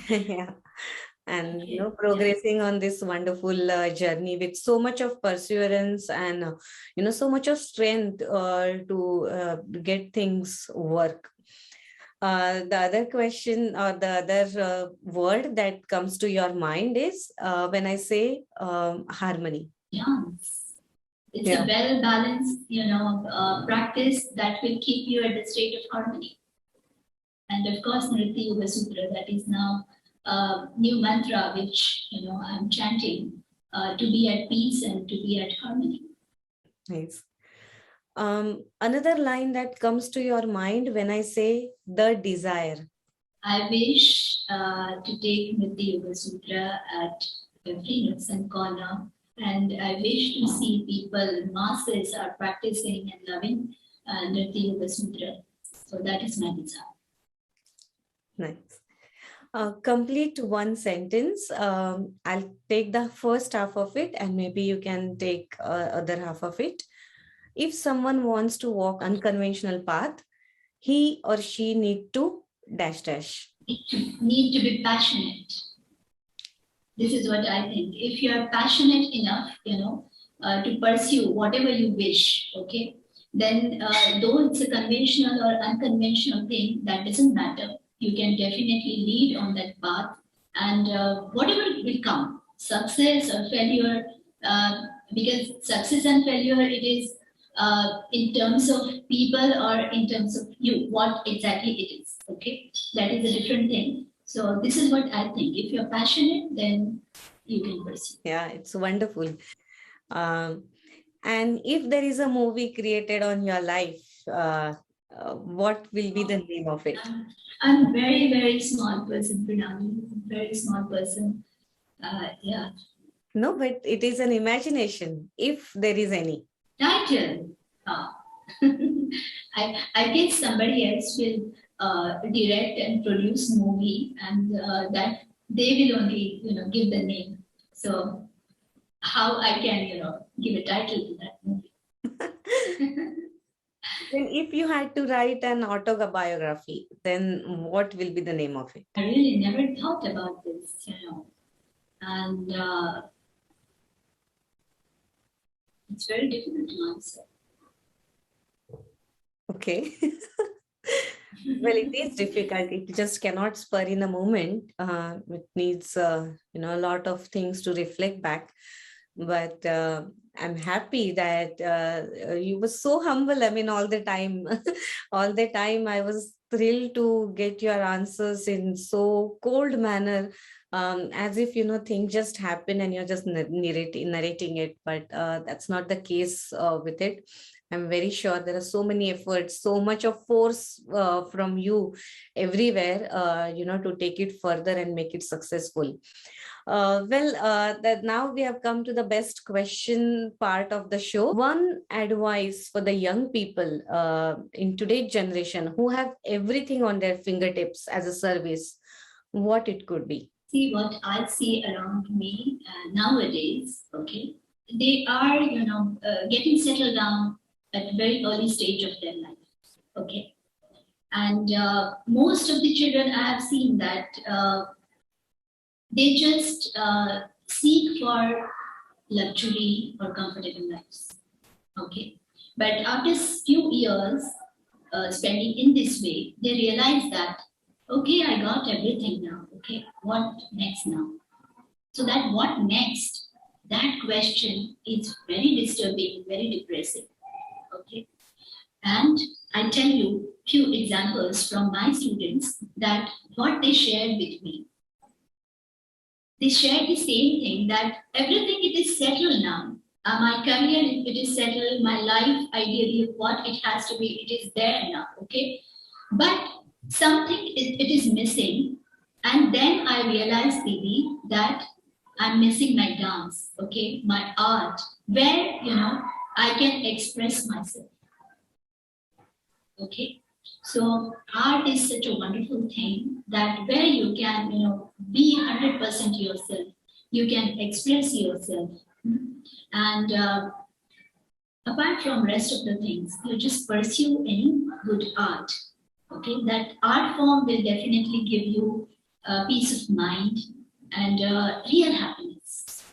A: Yeah. And
B: Okay.
A: progressing on this wonderful journey with so much of perseverance and so much of strength to get things work. The other question or the other word that comes to your mind is when I say harmony.
B: Yes. It's
A: Yeah.
B: a well balanced, practice that will keep you at the state of harmony. And of course, Nritya Yoga Sutra, that is now a new mantra which I'm chanting to be at peace and to be at harmony.
A: Nice. Another line that comes to your mind when I say the desire.
B: I wish to take Nritya Yoga Sutra at every nook and corner, and I wish to see people, masses, are practicing and loving Nritya Yoga Sutra. So that is my desire.
A: Nice. Complete one sentence. I'll take the first half of it, and maybe you can take other half of it. If someone wants to walk unconventional path, he or she need to dash dash.
B: Need to be passionate. This is what I think. If you are passionate enough, to pursue whatever you wish, okay, then though it's a conventional or unconventional thing, that doesn't matter. You can definitely lead on that path, and whatever will come, success or failure, because success and failure, it is in terms of people or in terms of you, what exactly it is. Okay, that is a different thing. So this is what I think. If you're passionate, then you can pursue.
A: Yeah, it's wonderful. Um, and if there is a movie created on your life, what will be the name of it?
B: I'm very, very small person, Pranali. Very small person. Yeah.
A: No, but it is an imagination, if there is any.
B: Title. Ah. I guess somebody else will direct and produce movie, and that they will only give the name. So how I can give a title to that movie?
A: Then if you had to write an autobiography, then what will be the name of it?
B: I really never thought about this, and it's very difficult to answer.
A: Okay. Well, it is difficult. It just cannot spur in a moment. It needs, a lot of things to reflect back. But I'm happy that you were so humble. I mean, all the time, all the time, I was thrilled to get your answers in so cold manner, as if things just happen and you're just narrating it. But that's not the case with it. I'm very sure there are so many efforts, so much of force from you everywhere, to take it further and make it successful. That now we have come to the best question part of the show. One advice for the young people in today's generation who have everything on their fingertips as a service, what it could be?
B: See what I see around me nowadays. Okay, they are getting settled down at a very early stage of their life. Okay, and most of the children I have seen that they just seek for luxury or comfortable lives. Okay, but after few years spending in this way, they realize that okay, I got everything now. Okay, what next now? So that what next? That question is very disturbing, very depressing. Okay, and I tell you few examples from my students that what they shared with me. They shared the same thing that everything it is settled now. My career it is settled. My life ideally what it has to be it is there now. Okay, but something it is missing, and then I realized, Didi, that I'm missing my dance. Okay, my art, where I can express myself. Okay, so art is such a wonderful thing that where you can be 100% yourself, you can express yourself, and apart from rest of the things, you just pursue any good art. Okay, that art form will definitely give you peace of mind and real happiness.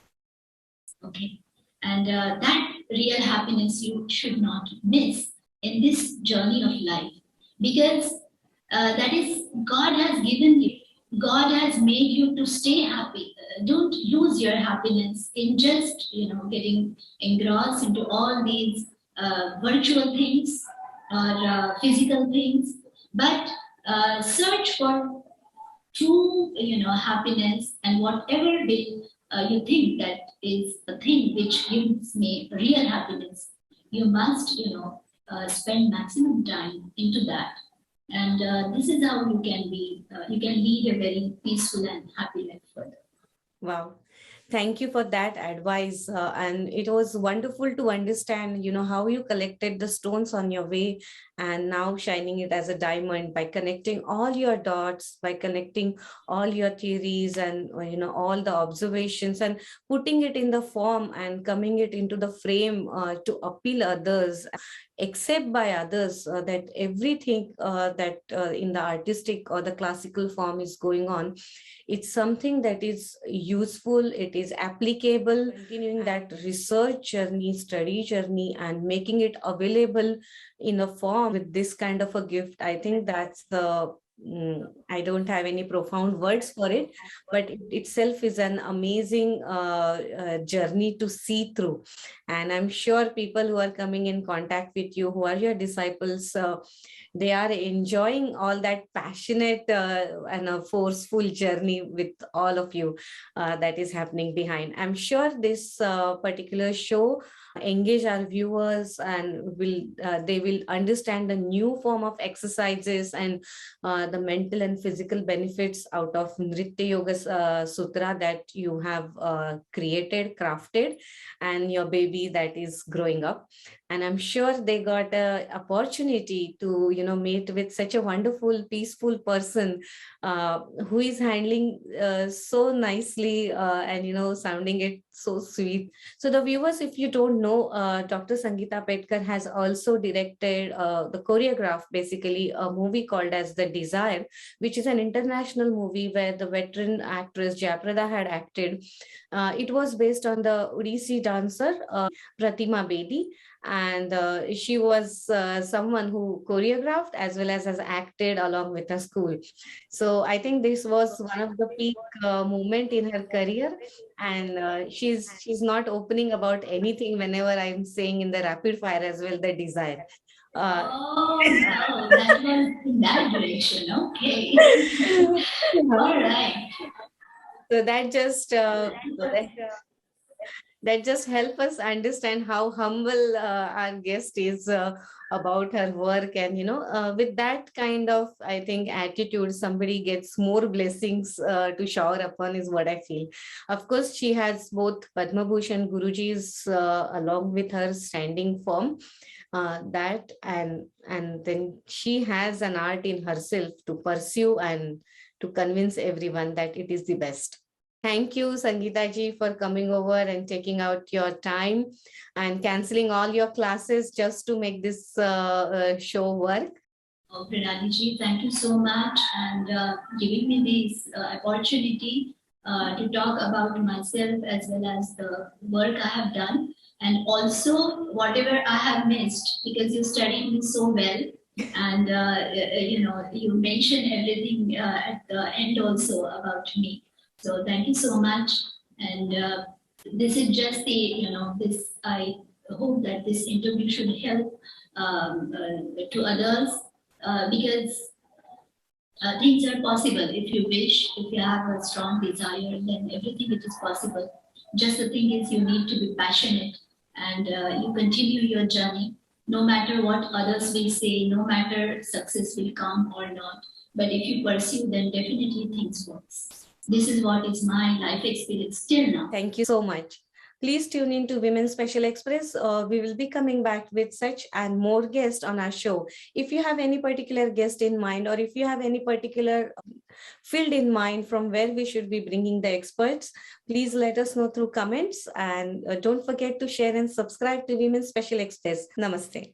B: Okay, and that real happiness you should not miss in this journey of life, because that is God has given you. God has made you to stay happy. Don't lose your happiness in just getting engrossed into all these virtual things or physical things, but search for true happiness, and whatever will you think that is a thing which gives me real happiness, you must spend maximum time into that, and this is how you can lead a very peaceful and happy life further.
A: Wow. Thank you for that advice. And it was wonderful to understand, how you collected the stones on your way and now shining it as a diamond by connecting all your dots, by connecting all your theories and all the observations, and putting it in the form and coming it into the frame to appeal others, accept by others that everything that in the artistic or the classical form is going on, it's something that is useful, it is applicable. Continuing that research journey, study journey, and making it available in a form with this kind of a gift, I think that's the I don't have any profound words for it, but it itself is an amazing journey to see through. And I'm sure people who are coming in contact with you, who are your disciples, they are enjoying all that passionate and a forceful journey with all of you that is happening behind. I'm sure this particular show engage our viewers, and will they will understand the new form of exercises and the mental and physical benefits out of Nritya Yoga Sutra that you have created, crafted, and your baby that is growing up. And I'm sure they got a opportunity to meet with such a wonderful, peaceful person who is handling so nicely and sounding it so sweet. So the viewers, if you don't know, Dr. Sangeeta Petkar has also directed the choreograph, basically a movie called as The Desire, which is an international movie where the veteran actress Jayaprada had acted. It was based on the Odissi dancer Pratima Bedi, and she was someone who choreographed as well as has acted along with her school. So I think this was one of the peak moment in her career, and she's not opening about anything whenever I'm saying in the rapid fire as well, the desire.
B: Oh, no, that was in that direction. Okay. All right.
A: So that just help us understand how humble our guest is about her work. And with that kind of, I think, attitude, somebody gets more blessings to shower upon, is what I feel. Of course, she has both Padma Bhushan Guruji's along with her standing firm, that and then she has an art in herself to pursue and to convince everyone that it is the best. Thank you, Sangeeta ji, for coming over and taking out your time and canceling all your classes just to make this show work.
B: Pranali ji, thank you so much, and giving me this opportunity to talk about myself as well as the work I have done, and also whatever I have missed, because you studied me so well, and you mentioned everything at the end also about me. So thank you so much, and this is just the this. I hope that this interview should help to others, because things are possible if you wish, if you have a strong desire, then everything it is possible. Just the thing is, you need to be passionate, and you continue your journey, no matter what others will say, no matter success will come or not. But if you pursue, then definitely things works. This is what is my life experience till now.
A: Thank you so much. Please tune in to Women's Special Express. We will be coming back with such and more guests on our show. If you have any particular guest in mind, or if you have any particular field in mind from where we should be bringing the experts, please let us know through comments. And don't forget to share and subscribe to Women's Special Express. Namaste.